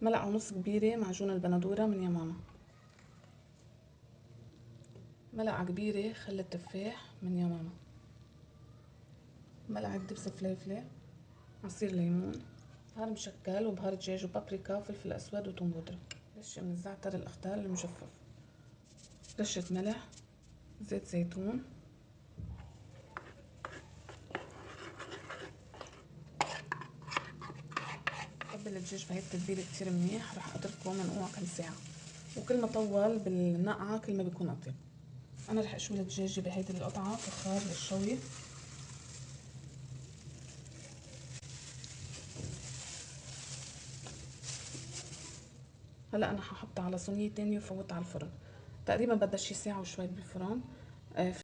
ملعقة ونص كبيرة معجون البندورة من يا ماما، ملعقة كبيرة خل التفاح من يا ماما، ملعقة دبس فليفلة، عصير ليمون، بهار مشكل وبهار دجاج وبابريكا وفلفل اسود وتوم بودرة، رشة من الزعتر الاخضر المجفف، رشة ملح، زيت زيتون، بتبل الدجاج بهي التتبيلة كتير منيح، رح اتركه منقوع كم ساعة، وكل ما طول بالنقعة كل ما بيكون اطيب. انا رح اشوي الدجاجة بهيدي القطعة فخار للشوي. هلا انا هحطها على صينية تانية وفوتها على الفرن، تقريبا بدها شي ساعة وشوي بالفرن.